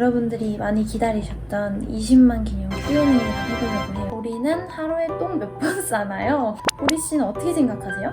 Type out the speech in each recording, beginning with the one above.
여러분들이 많이 기다리셨던 20만 기념 Q&A를 해보려고 해요. 보리는 하루에 똥 몇 번 싸나요? 보리 씨는 어떻게 생각하세요?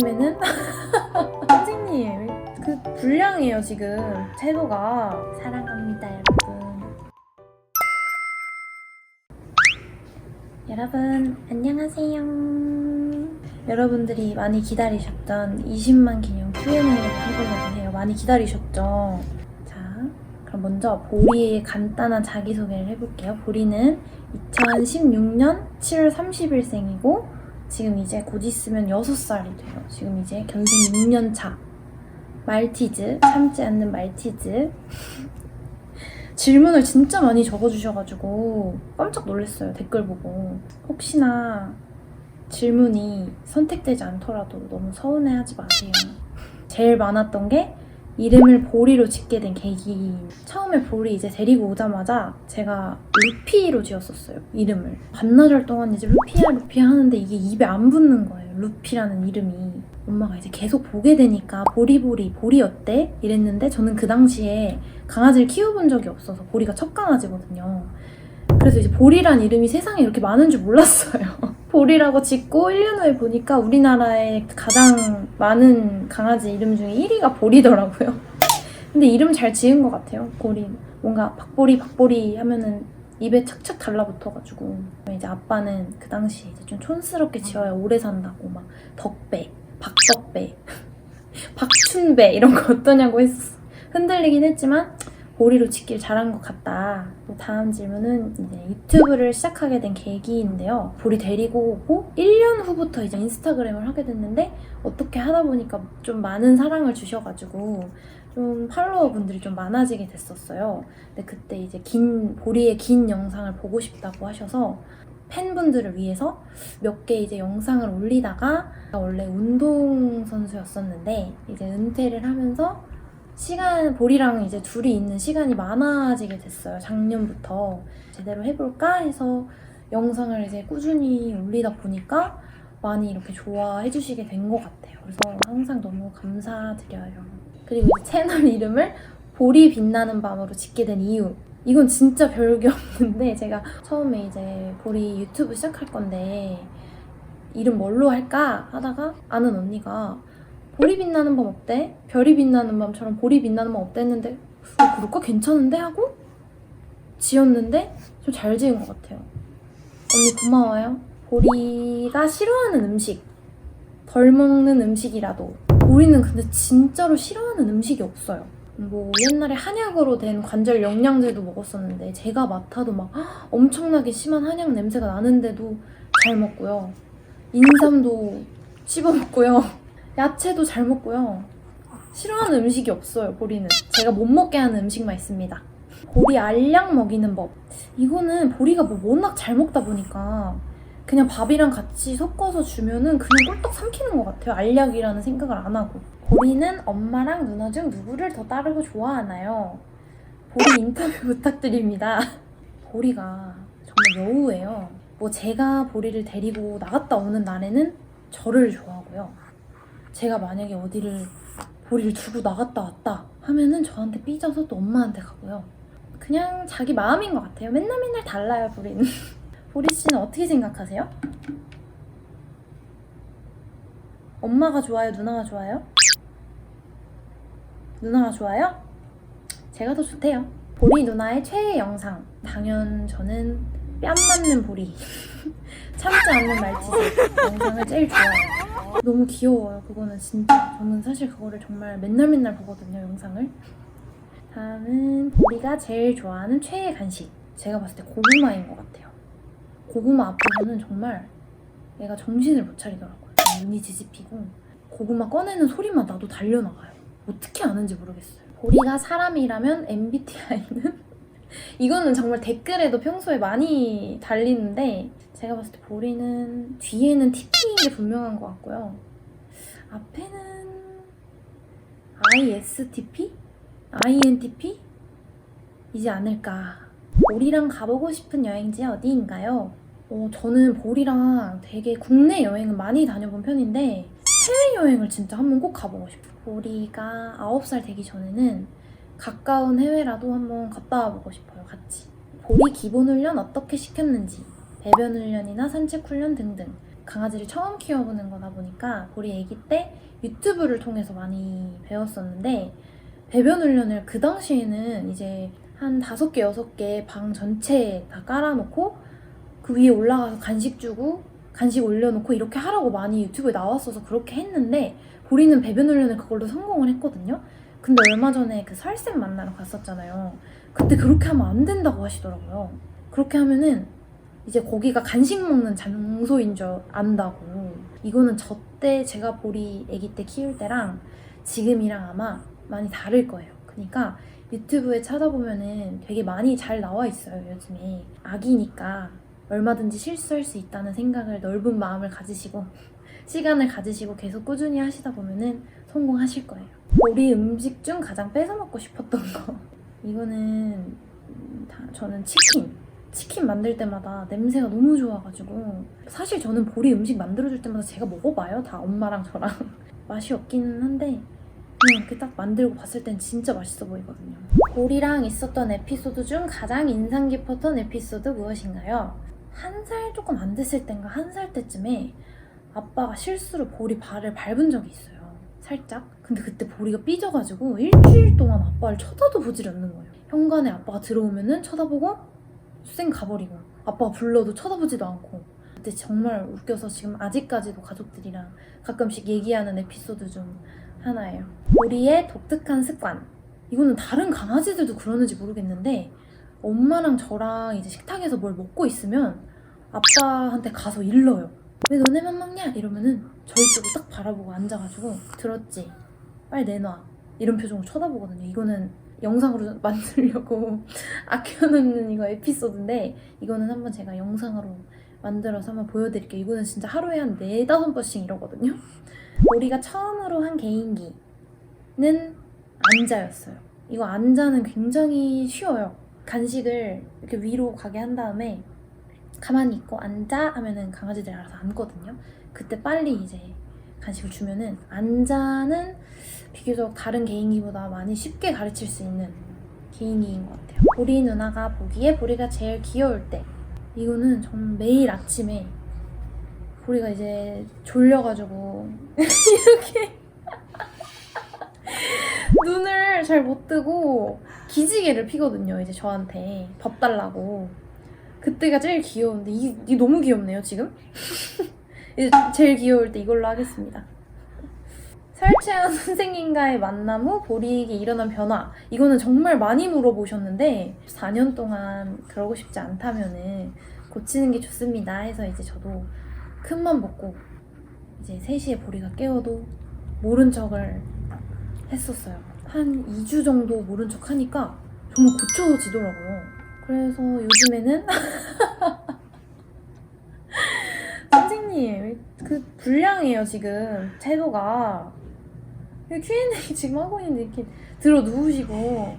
요즘에는 선생님 그 불량이에요 지금 태도가. 사랑합니다 여러분 안녕하세요. 여러분들이 많이 기다리셨던 20만 기념 Q&A를 해보려고 해요. 많이 기다리셨죠? 자, 그럼 먼저 보리의 간단한 자기소개를 해볼게요. 보리는 2016년 7월 30일생이고 지금 이제 곧 있으면 6살이 돼요. 지금 이제 견생 6년 차. 말티즈, 참지 않는 말티즈. 질문을 진짜 많이 적어주셔가지고 깜짝 놀랐어요. 댓글 보고. 혹시나 질문이 선택되지 않더라도 너무 서운해하지 마세요. 제일 많았던 게 이름을 보리로 짓게 된 계기. 처음에 보리 이제 데리고 오자마자 제가 루피로 지었었어요. 이름을. 반나절 동안 이제 루피야 하는데 이게 입에 안 붙는 거예요. 루피라는 이름이. 엄마가 이제 계속 보게 되니까 보리 어때? 이랬는데 저는 그 당시에 강아지를 키워본 적이 없어서 보리가 첫 강아지거든요. 그래서 이제 보리란 이름이 세상에 이렇게 많은 줄 몰랐어요. 보리라고 짓고 1년 후에 보니까 우리나라에 가장 많은 강아지 이름 중에 1위가 보리더라고요. 근데 이름 잘 지은 것 같아요. 보리. 뭔가 박보리 하면은 입에 착착 달라붙어가지고. 이제 아빠는 그 당시에 이제 좀 촌스럽게 지어야 오래 산다고 막 덕배, 박덕배, 박춘배 이런 거 어떠냐고 했었어. 흔들리긴 했지만 보리로 짓길 잘한 것 같다. 다음 질문은 이제 유튜브를 시작하게 된 계기인데요. 보리 데리고 오고 1년 후부터 이제 인스타그램을 하게 됐는데 어떻게 하다 보니까 좀 많은 사랑을 주셔가지고 좀 팔로워분들이 좀 많아지게 됐었어요. 근데 그때 이제 보리의 긴 영상을 보고 싶다고 하셔서 팬분들을 위해서 몇 개 이제 영상을 올리다가 원래 운동선수였었는데 이제 은퇴를 하면서 보리랑 이제 둘이 있는 시간이 많아지게 됐어요. 작년부터 제대로 해볼까 해서 영상을 이제 꾸준히 올리다 보니까 많이 이렇게 좋아해 주시게 된 것 같아요. 그래서 항상 너무 감사드려요. 그리고 이제 채널 이름을 보리 빛나는 밤으로 짓게 된 이유. 이건 진짜 별게 없는데 제가 처음에 이제 보리 유튜브 시작할 건데 이름 뭘로 할까 하다가 아는 언니가 보리 빛나는 밤 어때? 별이 빛나는 밤처럼 보리 빛나는 밤 어때? 했는데 그럴까? 괜찮은데? 하고 지었는데 좀 잘 지은 것 같아요. 언니 고마워요. 보리가 싫어하는 음식, 덜 먹는 음식이라도. 보리는 근데 진짜로 싫어하는 음식이 없어요. 뭐 옛날에 한약으로 된 관절 영양제도 먹었었는데 제가 맡아도 막 엄청나게 심한 한약 냄새가 나는데도 잘 먹고요. 인삼도 씹어 먹고요. 야채도 잘 먹고요. 싫어하는 음식이 없어요, 보리는. 제가 못 먹게 하는 음식만 있습니다. 보리 알약 먹이는 법. 이거는 보리가 뭐 워낙 잘 먹다 보니까 그냥 밥이랑 같이 섞어서 주면은 그냥 꿀떡 삼키는 것 같아요. 알약이라는 생각을 안 하고. 보리는 엄마랑 누나 중 누구를 더 따르고 좋아하나요? 보리 인터뷰 부탁드립니다. 보리가 정말 여우예요. 뭐 제가 보리를 데리고 나갔다 오는 날에는 저를 좋아하고요. 제가 만약에 어디를 보리를 두고 나갔다 왔다 하면은 저한테 삐져서 또 엄마한테 가고요. 그냥 자기 마음인 것 같아요. 맨날 달라요, 보리는. 보리 씨는 어떻게 생각하세요? 엄마가 좋아요? 누나가 좋아요? 누나가 좋아요? 제가 더 좋대요. 보리 누나의 최애 영상. 당연 저는 뺨 맞는 보리. 참지 않는 말티즈 영상을 제일 좋아해요. 너무 귀여워요. 그거는 진짜. 저는 사실 그거를 정말 맨날 보거든요, 영상을. 다음은 보리가 제일 좋아하는 최애 간식. 제가 봤을 때 고구마인 것 같아요. 고구마 앞에서는 정말 얘가 정신을 못 차리더라고요. 눈이 뒤집히고 고구마 꺼내는 소리만 나도 달려나가요. 어떻게 아는지 모르겠어요. 보리가 사람이라면 MBTI는? 이거는 정말 댓글에도 평소에 많이 달리는데 제가 봤을 때 보리는 뒤에는 TP인 게 분명한 것 같고요. 앞에는 ISTP? INTP? 이지 않을까. 보리랑 가보고 싶은 여행지 어디인가요? 저는 보리랑 되게 국내 여행은 많이 다녀본 편인데 해외여행을 진짜 한번 꼭 가보고 싶어요. 보리가 9살 되기 전에는 가까운 해외라도 한번 갔다 와보고 싶어요, 같이. 보리 기본 훈련 어떻게 시켰는지, 배변 훈련이나 산책 훈련 등등. 강아지를 처음 키워보는 거다 보니까 보리 아기 때 유튜브를 통해서 많이 배웠었는데, 배변 훈련을 그 당시에는 이제 한 5개, 6개 방 전체에 다 깔아놓고 그 위에 올라가서 간식 주고 간식 올려놓고 이렇게 하라고 많이 유튜브에 나왔어서 그렇게 했는데, 보리는 배변 훈련을 그걸로 성공을 했거든요. 근데 얼마 전에 그 설쌤 만나러 갔었잖아요. 그때 그렇게 하면 안 된다고 하시더라고요. 그렇게 하면은 이제 거기가 간식 먹는 장소인 줄 안다고. 이거는 저 때 제가 보리 아기 때 키울 때랑 지금이랑 아마 많이 다를 거예요. 그러니까 유튜브에 찾아보면은 되게 많이 잘 나와 있어요, 요즘에. 아기니까 얼마든지 실수할 수 있다는 생각을, 넓은 마음을 가지시고 시간을 가지시고 계속 꾸준히 하시다 보면은 성공하실 거예요. 보리 음식 중 가장 뺏어 먹고 싶었던 거. 이거는 저는 치킨 만들 때마다 냄새가 너무 좋아가지고, 사실 저는 보리 음식 만들어줄 때마다 제가 먹어봐요. 다 엄마랑 저랑. 맛이 없기는 한데 그냥 이렇게 딱 만들고 봤을 땐 진짜 맛있어 보이거든요. 보리랑 있었던 에피소드 중 가장 인상 깊었던 에피소드 무엇인가요? 1살 조금 안 됐을 땐가 1살 때쯤에 아빠가 실수로 보리 발을 밟은 적이 있어요. 살짝. 근데 그때 보리가 삐져가지고 일주일 동안 아빠를 쳐다도 보질 않는 거예요. 현관에 아빠가 들어오면은 쳐다보고 쌩 가버리고, 아빠가 불러도 쳐다보지도 않고. 그때 정말 웃겨서 지금 아직까지도 가족들이랑 가끔씩 얘기하는 에피소드 중 하나예요. 보리의 독특한 습관. 이거는 다른 강아지들도 그러는지 모르겠는데, 엄마랑 저랑 이제 식탁에서 뭘 먹고 있으면 아빠한테 가서 일러요. 왜 너네만 먹냐? 이러면은 저희 쪽을 딱 바라보고 앉아가지고, 들었지? 빨리 내놔. 이런 표정으로 쳐다보거든요. 이거는 영상으로 만들려고 아껴놓는 이거 에피소드인데, 이거는 한번 제가 영상으로 만들어서 한번 보여드릴게요. 이거는 진짜 하루에 한 4-5번씩 이러거든요. 우리가 처음으로 한 개인기는 앉아였어요. 이거 앉아는 굉장히 쉬워요. 간식을 이렇게 위로 가게 한 다음에 가만히 있고 앉아 하면은 강아지들이 알아서 앉거든요. 그때 빨리 이제 간식을 주면은, 앉아는 비교적 다른 개인기보다 많이 쉽게 가르칠 수 있는 개인기인 것 같아요. 보리 누나가 보기에 보리가 제일 귀여울 때. 이거는 전 매일 아침에 보리가 이제 졸려가지고 이렇게 눈을 잘 못 뜨고 기지개를 피거든요. 이제 저한테 밥 달라고. 그때가 제일 귀여운데, 이 너무 귀엽네요 지금. 이제 제일 귀여울 때 이걸로 하겠습니다. 설채연 선생님과의 만남 후 보리에게 일어난 변화. 이거는 정말 많이 물어보셨는데, 4년 동안 그러고 싶지 않다면은 고치는 게 좋습니다 해서 이제 저도 큰맘 먹고 이제 3시에 보리가 깨워도 모른 척을 했었어요. 한 2주 정도 모른 척 하니까 정말 고쳐지더라고요. 그래서 요즘에는 선생님 그 불량이에요 지금 태도가. Q&A 지금 하고 있는데 이렇게 들어 누우시고.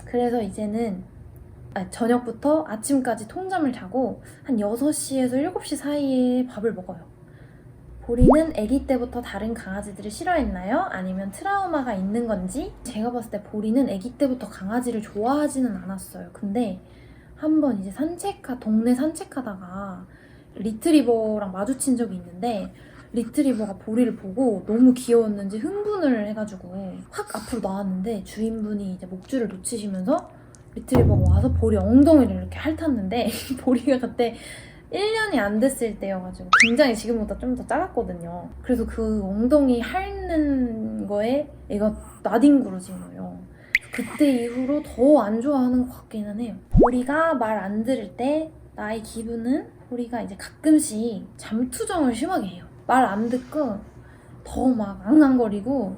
그래서 이제는 저녁부터 아침까지 통잠을 자고 한 6시에서 7시 사이에 밥을 먹어요. 보리는 아기 때부터 다른 강아지들을 싫어했나요? 아니면 트라우마가 있는 건지? 제가 봤을 때 보리는 아기 때부터 강아지를 좋아하지는 않았어요. 근데 한번 이제 동네 산책하다가 리트리버랑 마주친 적이 있는데, 리트리버가 보리를 보고 너무 귀여웠는지 흥분을 해가지고 확 앞으로 나왔는데, 주인분이 이제 목줄을 놓치시면서 리트리버가 와서 보리 엉덩이를 이렇게 핥았는데 보리가 그때 1년이 안 됐을 때여가지고 굉장히 지금보다 좀 더 작았거든요. 그래서 그 엉덩이 핥는 거에 애가 나뒹굴어진 거예요. 그때 이후로 더 안 좋아하는 것 같기는 해요. 보리가 말 안 들을 때 나의 기분은, 보리가 이제 가끔씩 잠투정을 심하게 해요. 말 안 듣고 더 막 앙앙거리고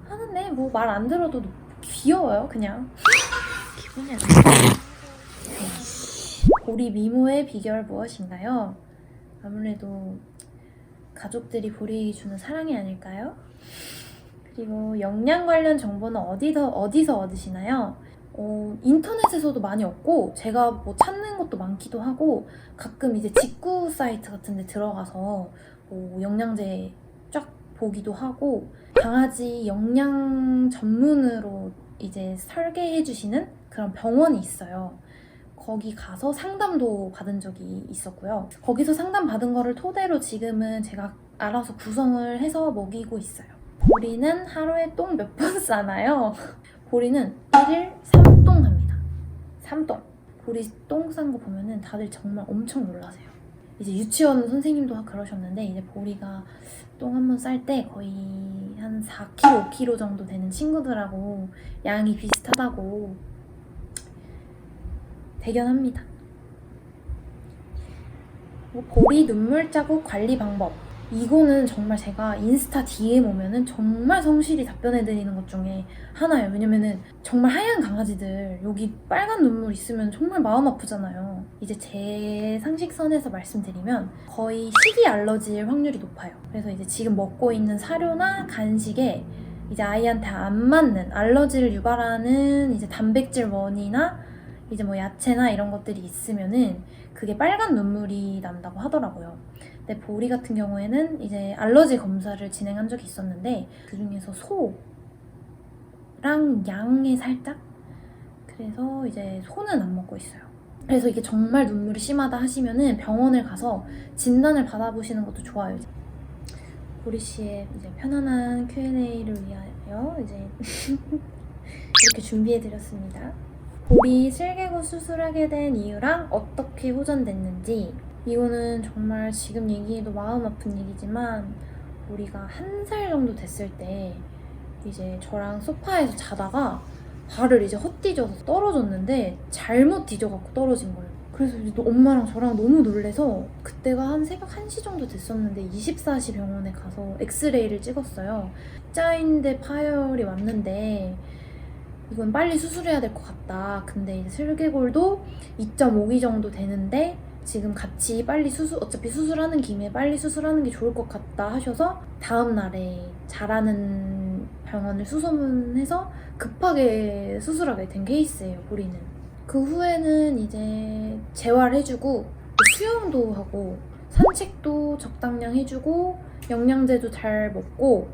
하는데, 뭐 말 안 들어도 귀여워요 그냥. 기분이 안 좋아. 보리 미모의 비결 무엇인가요? 아무래도 가족들이 보리에게 주는 사랑이 아닐까요? 그리고 영양 관련 정보는 어디서 얻으시나요? 인터넷에서도 많이 얻고, 제가 뭐 찾는 것도 많기도 하고, 가끔 이제 직구 사이트 같은 데 들어가서 영양제 쫙 보기도 하고 강아지 영양 전문으로 이제 설계해주시는 그런 병원이 있어요. 거기 가서 상담도 받은 적이 있었고요. 거기서 상담 받은 거를 토대로 지금은 제가 알아서 구성을 해서 먹이고 있어요. 보리는 하루에 똥 몇 번 싸나요? 보리는 1일 3똥 합니다. 3똥. 보리 똥 싼 거 보면은 다들 정말 엄청 놀라세요. 이제 유치원 선생님도 그러셨는데 이제 보리가 똥 한 번 쌀 때 거의 한 4kg, 5kg 정도 되는 친구들하고 양이 비슷하다고 대견합니다. 보리 눈물 자국 관리 방법. 이거는 정말 제가 인스타 DM 오면은 정말 성실히 답변해드리는 것 중에 하나예요. 왜냐면은 정말 하얀 강아지들 여기 빨간 눈물 있으면 정말 마음 아프잖아요. 이제 제 상식선에서 말씀드리면 거의 식이 알러지일 확률이 높아요. 그래서 이제 지금 먹고 있는 사료나 간식에 이제 아이한테 안 맞는 알러지를 유발하는 이제 단백질 원이나 이제 뭐 야채나 이런 것들이 있으면은 그게 빨간 눈물이 난다고 하더라고요. 근데 보리 같은 경우에는 이제 알러지 검사를 진행한 적이 있었는데 그 중에서 소랑 양에 살짝? 그래서 이제 소는 안 먹고 있어요. 그래서 이게 정말 눈물이 심하다 하시면은 병원을 가서 진단을 받아보시는 것도 좋아요. 보리 씨의 이제 편안한 Q&A를 위하여 이제 이렇게 준비해드렸습니다. 보리 슬개구 수술하게 된 이유랑 어떻게 호전됐는지. 이거는 정말 지금 얘기해도 마음 아픈 얘기지만 보리가 1살 정도 됐을 때 이제 저랑 소파에서 자다가 발을 이제 헛디뎌서 떨어졌는데 잘못 디뎌갖고 떨어진 거예요. 그래서 이제 엄마랑 저랑 너무 놀래서 그때가 한 새벽 1시 정도 됐었는데 24시 병원에 가서 엑스레이를 찍었어요. 십자인대 파열이 왔는데 이건 빨리 수술해야 될 것 같다. 근데 이제 슬개골도 2.5기 정도 되는데 지금 같이 빨리 어차피 수술하는 김에 빨리 수술하는 게 좋을 것 같다 하셔서 다음 날에 잘하는 병원을 수소문해서 급하게 수술하게 된 케이스예요, 보리는. 그 후에는 이제 재활해주고 수영도 하고 산책도 적당량 해주고 영양제도 잘 먹고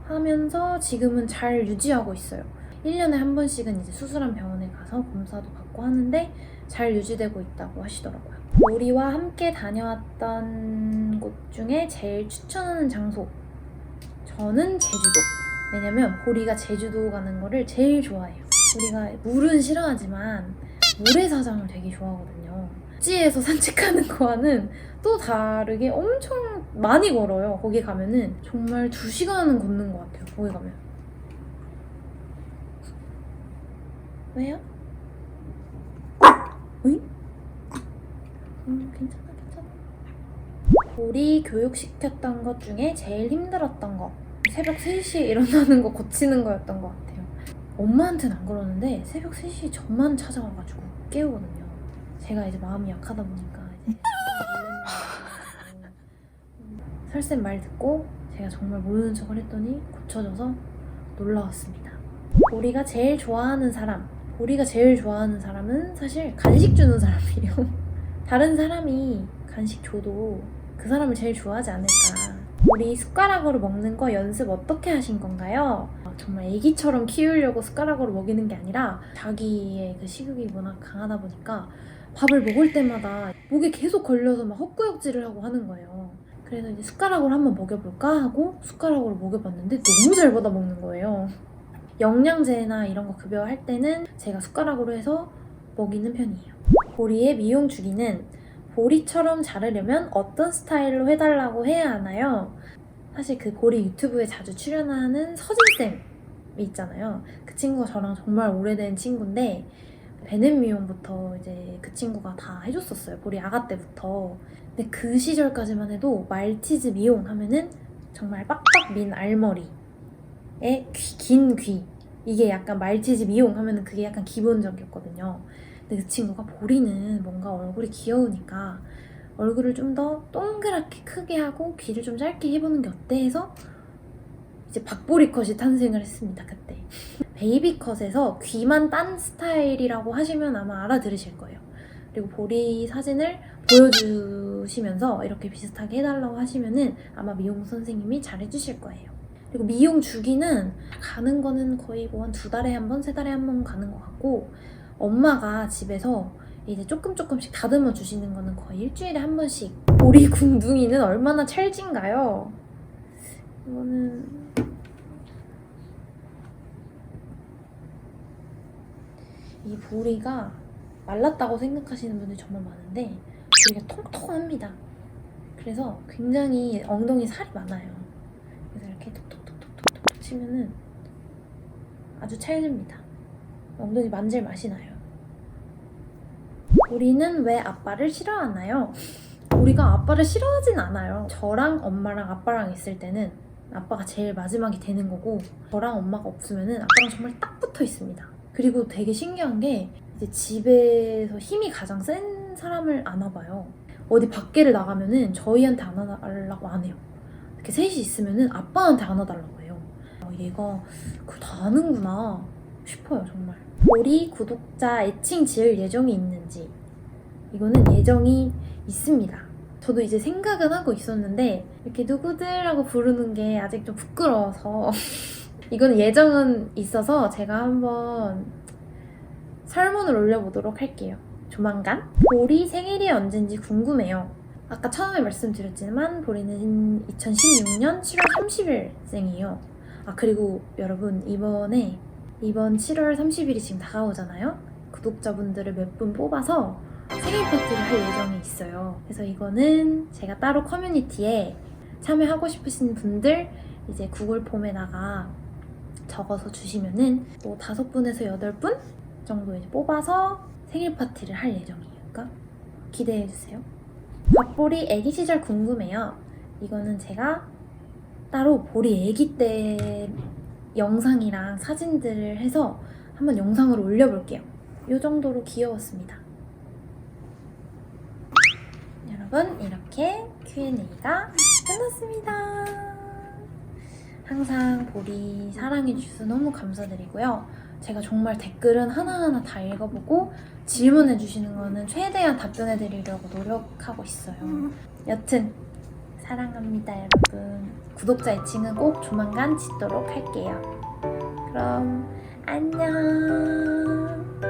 하면서 지금은 잘 유지하고 있어요. 1년에 한 번씩은 이제 수술한 병원에 가서 검사도 받고 하는데 잘 유지되고 있다고 하시더라고요. 보리와 함께 다녀왔던 곳 중에 제일 추천하는 장소. 저는 제주도. 왜냐면 보리가 제주도 가는 거를 제일 좋아해요. 보리가 물은 싫어하지만 모래사장을 되게 좋아하거든요. 찌에서 산책하는 거와는 또 다르게 엄청 많이 걸어요. 거기 가면은 정말 2시간은 걷는 것 같아요. 거기 가면. 왜요? 어이? 괜찮아. 보리 교육시켰던 것 중에 제일 힘들었던 거. 새벽 3시에 일어나는 거 고치는 거였던 것 같아요. 엄마한테는 안 그러는데 새벽 3시에 저만 찾아와가지고 깨우거든요. 제가 이제 마음이 약하다 보니까 이제 설쌤 말 듣고 제가 정말 모르는 척을 했더니 고쳐져서 놀라웠습니다. 보리가 제일 좋아하는 사람. 보리가 제일 좋아하는 사람은 사실 간식 주는 사람이에요. 다른 사람이 간식 줘도 그 사람을 제일 좋아하지 않을까. 보리 숟가락으로 먹는 거 연습 어떻게 하신 건가요? 정말 애기처럼 키우려고 숟가락으로 먹이는 게 아니라 자기의 그 식욕이 워낙 강하다 보니까 밥을 먹을 때마다 목에 계속 걸려서 막 헛구역질을 하고 하는 거예요. 그래서 이제 숟가락으로 한번 먹여볼까 하고 숟가락으로 먹여봤는데 너무 잘 받아 먹는 거예요. 영양제나 이런 거 급여할 때는 제가 숟가락으로 해서 먹이는 편이에요. 보리의 미용 주기는 보리처럼 자르려면 어떤 스타일로 해달라고 해야 하나요? 사실 그 보리 유튜브에 자주 출연하는 서진쌤이 있잖아요. 그 친구가 저랑 정말 오래된 친구인데 베넷 미용부터 이제 그 친구가 다 해줬었어요. 보리 아가 때부터. 근데 그 시절까지만 해도 말티즈 미용 하면은 정말 빡빡 민 알머리에 긴 귀. 이게 약간 말티즈 미용 하면은 그게 약간 기본적이었거든요. 근데 그 친구가 보리는 뭔가 얼굴이 귀여우니까 얼굴을 좀 더 동그랗게 크게 하고 귀를 좀 짧게 해보는 게 어때 해서 이제 박보리 컷이 탄생을 했습니다. 그때 베이비 컷에서 귀만 딴 스타일이라고 하시면 아마 알아들으실 거예요. 그리고 보리 사진을 보여주시면서 이렇게 비슷하게 해달라고 하시면은 아마 미용 선생님이 잘 해주실 거예요. 그리고 미용 주기는 가는 거는 거의 뭐 한 2달에 한 번, 3달에 한 번 가는 것 같고, 엄마가 집에서 이제 조금씩 다듬어 주시는 거는 거의 일주일에 한 번씩. 보리 궁둥이는 얼마나 찰진가요? 이거는 이 보리가 말랐다고 생각하시는 분들이 정말 많은데 보리가 통통합니다. 그래서 굉장히 엉덩이 살이 많아요. 그래서 이렇게 톡톡톡톡톡 치면은 아주 찰집니다. 엉덩이 만질 맛이 나요. 보리는 왜 아빠를 싫어하나요? 보리가 아빠를 싫어하진 않아요. 저랑 엄마랑 아빠랑 있을 때는 아빠가 제일 마지막이 되는 거고, 저랑 엄마가 없으면은 아빠랑 정말 딱 붙어 있습니다. 그리고 되게 신기한 게 이제 집에서 힘이 가장 센 사람을 안아봐요. 어디 밖에를 나가면은 저희한테 안아달라고 안 해요. 이렇게 셋이 있으면은 아빠한테 안아달라고 해요. 얘가 그걸 다 아는구나 싶어요, 정말. 보리 구독자 애칭 지을 예정이 있는지. 이거는 예정이 있습니다. 저도 이제 생각은 하고 있었는데 이렇게 누구들하고 부르는 게 아직 좀 부끄러워서 이건 예정은 있어서 제가 한번 설문을 올려보도록 할게요. 조만간. 보리 생일이 언젠지 궁금해요. 아까 처음에 말씀드렸지만 보리는 2016년 7월 30일생이에요. 아, 그리고 여러분, 이번 7월 30일이 지금 다가오잖아요. 구독자분들을 몇 분 뽑아서 생일 파티를 할 예정이 있어요. 그래서 이거는 제가 따로 커뮤니티에 참여하고 싶으신 분들 이제 구글 폼에다가 적어서 주시면은 뭐 5분에서 8분 정도 이제 뽑아서 생일 파티를 할 예정이에요. 그러니까 기대해주세요. 밥보리 애기 시절 궁금해요. 이거는 제가 따로 보리 애기 때 영상이랑 사진들을 해서 한번 영상으로 올려볼게요. 이 정도로 귀여웠습니다. 여러분, 이렇게 Q&A가 끝났습니다. 항상 보리 사랑해주셔서 너무 감사드리고요. 제가 정말 댓글은 하나하나 다 읽어보고 질문해주시는 거는 최대한 답변해드리려고 노력하고 있어요. 여튼 사랑합니다, 여러분. 구독자 애칭은 꼭 조만간 짓도록 할게요. 그럼 안녕.